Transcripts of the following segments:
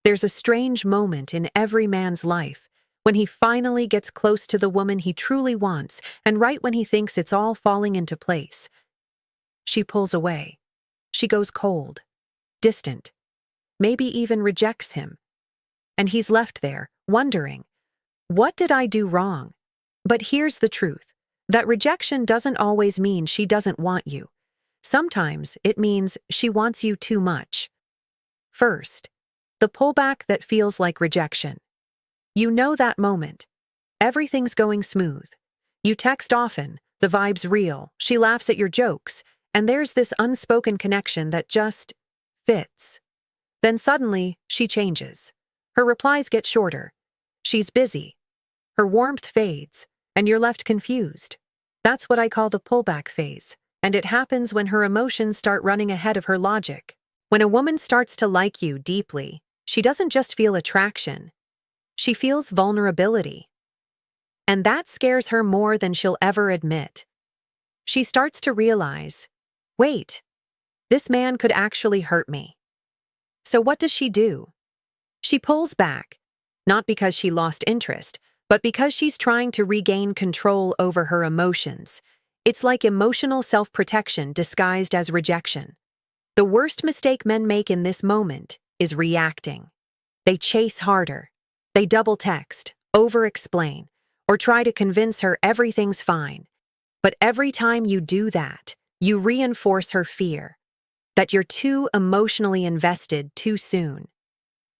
There's a strange moment in every man's life when he finally gets close to the woman he truly wants, and right when he thinks it's all falling into place, she pulls away. She goes cold, distant, maybe even rejects him. And he's left there, wondering, what did I do wrong? But here's the truth. That rejection doesn't always mean she doesn't want you. Sometimes it means she wants you too much. First, the pullback that feels like rejection. You know that moment. Everything's going smooth. You text often, the vibe's real, she laughs at your jokes, and there's this unspoken connection that just fits. Then suddenly, she changes. Her replies get shorter. She's busy. Her warmth fades, and you're left confused. That's what I call the pullback phase, and it happens when her emotions start running ahead of her logic. When a woman starts to like you deeply, she doesn't just feel attraction. She feels vulnerability. And that scares her more than she'll ever admit. She starts to realize, wait, this man could actually hurt me. So what does she do? She pulls back, not because she lost interest, but because she's trying to regain control over her emotions. It's like emotional self-protection disguised as rejection. The worst mistake men make in this moment is reacting. They chase harder. They double text, over-explain, or try to convince her everything's fine. But every time you do that, you reinforce her fear that you're too emotionally invested too soon.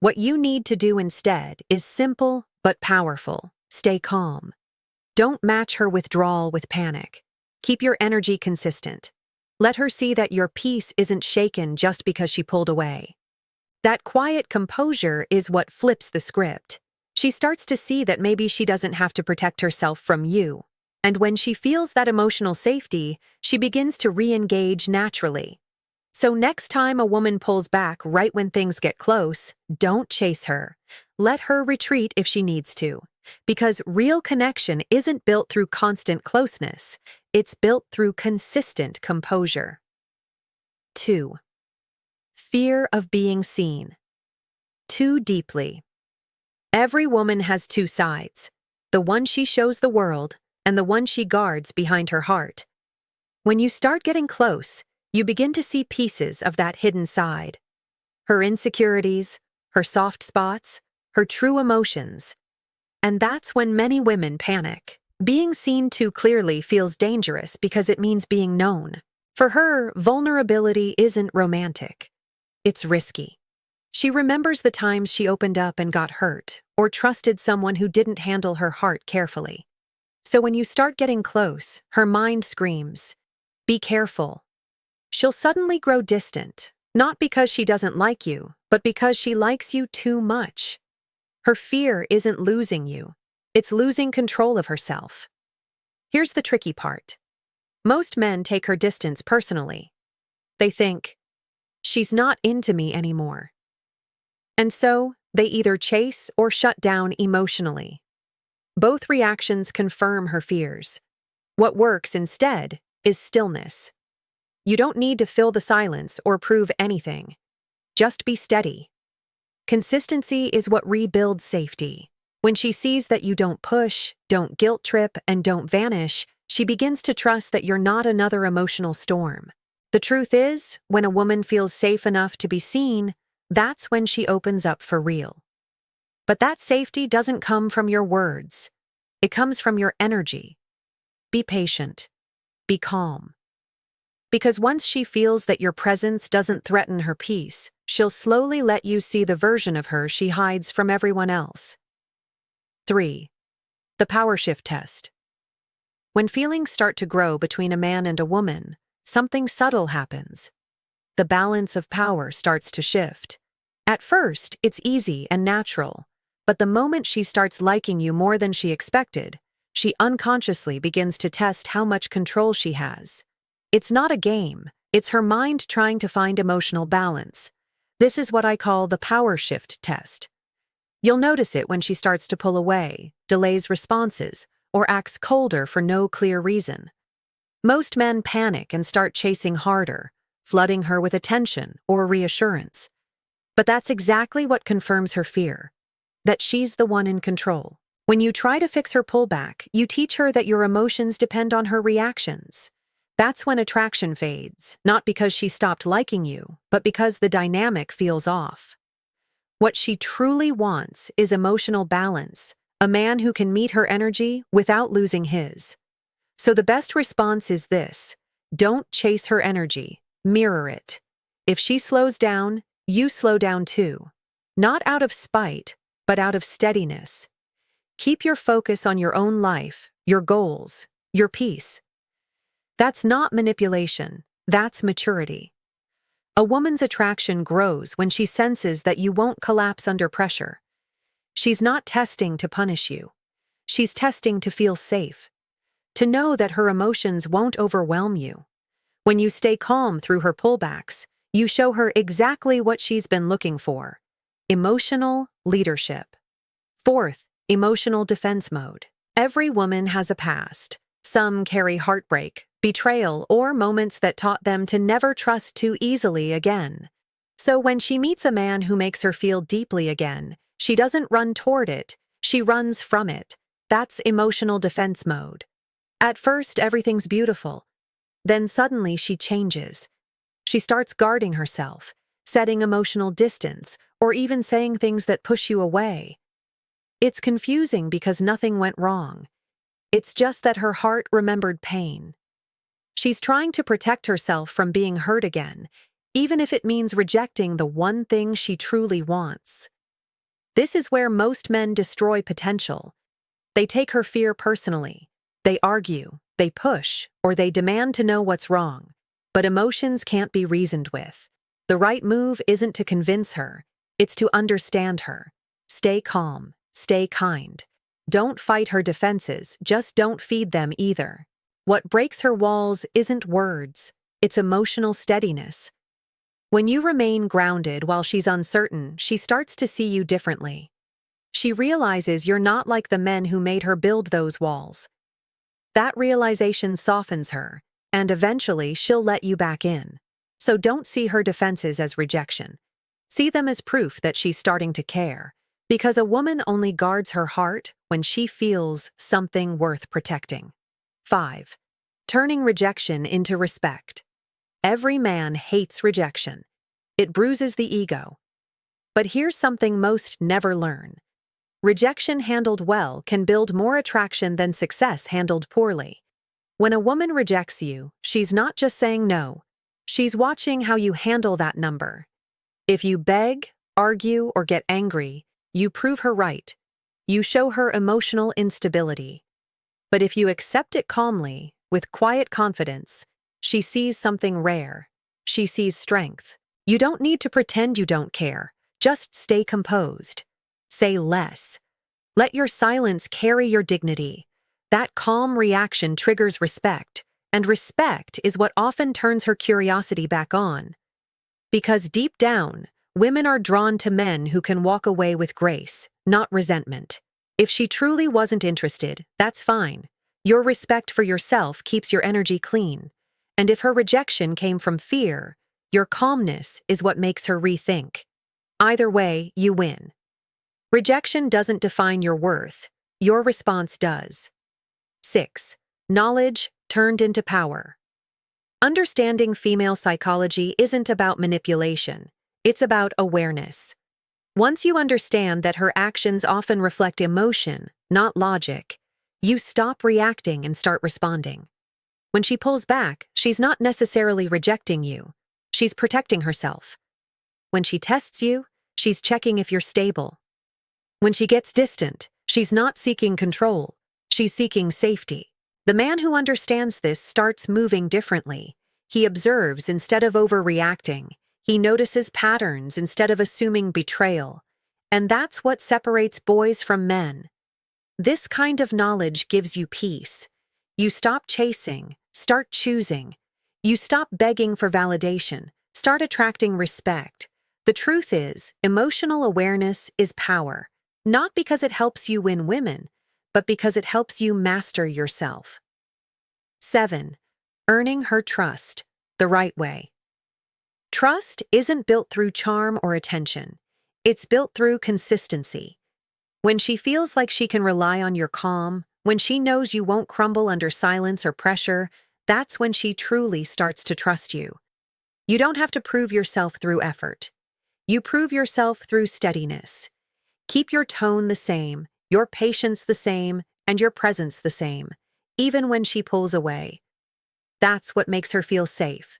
What you need to do instead is simple but powerful. Stay calm. Don't match her withdrawal with panic. Keep your energy consistent. Let her see that your peace isn't shaken just because she pulled away. That quiet composure is what flips the script. She starts to see that maybe she doesn't have to protect herself from you. And when she feels that emotional safety, she begins to re-engage naturally. So next time a woman pulls back right when things get close, don't chase her. Let her retreat if she needs to. Because real connection isn't built through constant closeness. It's built through consistent composure. 2. Fear of being seen. Too deeply. Every woman has two sides, the one she shows the world and the one she guards behind her heart. When you start getting close, you begin to see pieces of that hidden side. Her insecurities, her soft spots, her true emotions. And that's when many women panic. Being seen too clearly feels dangerous because it means being known. For her, vulnerability isn't romantic. It's risky. She remembers the times she opened up and got hurt, or trusted someone who didn't handle her heart carefully. So when you start getting close, her mind screams, "Be careful." She'll suddenly grow distant, not because she doesn't like you, but because she likes you too much. Her fear isn't losing you, it's losing control of herself. Here's the tricky part. Most men take her distance personally. They think, she's not into me anymore. And so, they either chase or shut down emotionally. Both reactions confirm her fears. What works instead is stillness. You don't need to fill the silence or prove anything. Just be steady. Consistency is what rebuilds safety. When she sees that you don't push, don't guilt trip, and don't vanish, she begins to trust that you're not another emotional storm. The truth is, when a woman feels safe enough to be seen, that's when she opens up for real. But that safety doesn't come from your words. It comes from your energy. Be patient. Be calm. Because once she feels that your presence doesn't threaten her peace, she'll slowly let you see the version of her she hides from everyone else. 3. The power shift test. When feelings start to grow between a man and a woman, something subtle happens. The balance of power starts to shift. At first, it's easy and natural, but the moment she starts liking you more than she expected, she unconsciously begins to test how much control she has. It's not a game, it's her mind trying to find emotional balance. This is what I call the power shift test. You'll notice it when she starts to pull away, delays responses, or acts colder for no clear reason. Most men panic and start chasing harder, flooding her with attention or reassurance. But that's exactly what confirms her fear, that she's the one in control. When you try to fix her pullback, you teach her that your emotions depend on her reactions. That's when attraction fades, not because she stopped liking you, but because the dynamic feels off. What she truly wants is emotional balance, a man who can meet her energy without losing his. So the best response is this: don't chase her energy, mirror it. If she slows down, you slow down too. Not out of spite, but out of steadiness. Keep your focus on your own life, your goals, your peace. That's not manipulation, that's maturity. A woman's attraction grows when she senses that you won't collapse under pressure. She's not testing to punish you. She's testing to feel safe, to know that her emotions won't overwhelm you. When you stay calm through her pullbacks, you show her exactly what she's been looking for: emotional leadership. Fourth, emotional defense mode. Every woman has a past. Some carry heartbreak, betrayal, or moments that taught them to never trust too easily again. So when she meets a man who makes her feel deeply again, she doesn't run toward it, she runs from it. That's emotional defense mode. At first, everything's beautiful. Then suddenly she changes. She starts guarding herself, setting emotional distance, or even saying things that push you away. It's confusing because nothing went wrong. It's just that her heart remembered pain. She's trying to protect herself from being hurt again, even if it means rejecting the one thing she truly wants. This is where most men destroy potential. They take her fear personally. They argue, they push, or they demand to know what's wrong. But emotions can't be reasoned with. The right move isn't to convince her, it's to understand her. Stay calm, stay kind. Don't fight her defenses, just don't feed them either. What breaks her walls isn't words, it's emotional steadiness. When you remain grounded while she's uncertain, she starts to see you differently. She realizes you're not like the men who made her build those walls. That realization softens her, and eventually she'll let you back in. So don't see her defenses as rejection. See them as proof that she's starting to care, because a woman only guards her heart when she feels something worth protecting. 5. Turning rejection into respect. Every man hates rejection. It bruises the ego. But here's something most never learn. Rejection handled well can build more attraction than success handled poorly. When a woman rejects you, she's not just saying no. She's watching how you handle that number. If you beg, argue, or get angry, you prove her right. You show her emotional instability. But if you accept it calmly, with quiet confidence, she sees something rare. She sees strength. You don't need to pretend you don't care. Just stay composed. Say less. Let your silence carry your dignity. That calm reaction triggers respect, and respect is what often turns her curiosity back on. Because deep down, women are drawn to men who can walk away with grace, not resentment. If she truly wasn't interested, that's fine. Your respect for yourself keeps your energy clean. And if her rejection came from fear, your calmness is what makes her rethink. Either way, you win. Rejection doesn't define your worth. Your response does. 6. Knowledge turned into power. Understanding female psychology isn't about manipulation. It's about awareness. Once you understand that her actions often reflect emotion, not logic, you stop reacting and start responding. When she pulls back, she's not necessarily rejecting you. She's protecting herself. When she tests you, she's checking if you're stable. When she gets distant, she's not seeking control. She's seeking safety. The man who understands this starts moving differently. He observes instead of overreacting. He notices patterns instead of assuming betrayal. And that's what separates boys from men. This kind of knowledge gives you peace. You stop chasing, start choosing. You stop begging for validation, start attracting respect. The truth is, emotional awareness is power, not because it helps you win women, but because it helps you master yourself. 7. Earning her trust the right way. Trust isn't built through charm or attention. It's built through consistency. When she feels like she can rely on your calm, when she knows you won't crumble under silence or pressure, that's when she truly starts to trust you. You don't have to prove yourself through effort. You prove yourself through steadiness. Keep your tone the same, your patience the same, and your presence the same, even when she pulls away. That's what makes her feel safe.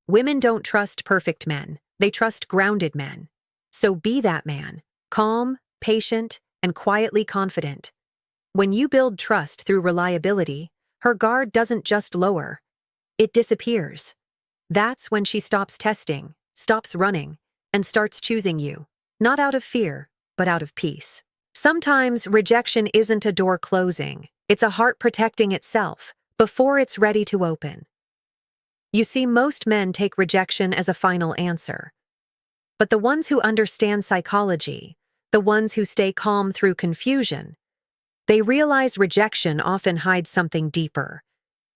Women don't trust perfect men, they trust grounded men. So be that man, calm, patient, and quietly confident. When you build trust through reliability, her guard doesn't just lower, it disappears. That's when she stops testing, stops running, and starts choosing you, not out of fear, but out of peace. Sometimes rejection isn't a door closing, it's a heart protecting itself before it's ready to open. You see, most men take rejection as a final answer. But the ones who understand psychology, the ones who stay calm through confusion, they realize rejection often hides something deeper: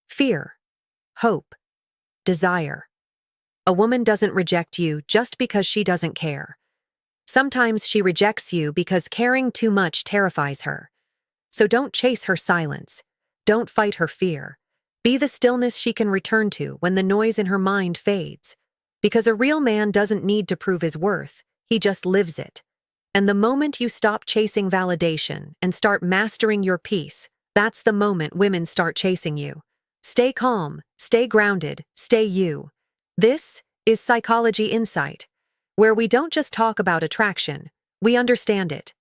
fear, hope, desire. A woman doesn't reject you just because she doesn't care. Sometimes she rejects you because caring too much terrifies her. So don't chase her silence. Don't fight her fear. Be the stillness she can return to when the noise in her mind fades. Because a real man doesn't need to prove his worth, he just lives it. And the moment you stop chasing validation and start mastering your peace, that's the moment women start chasing you. Stay calm, stay grounded, stay you. This is Psychology Insight, where we don't just talk about attraction, we understand it.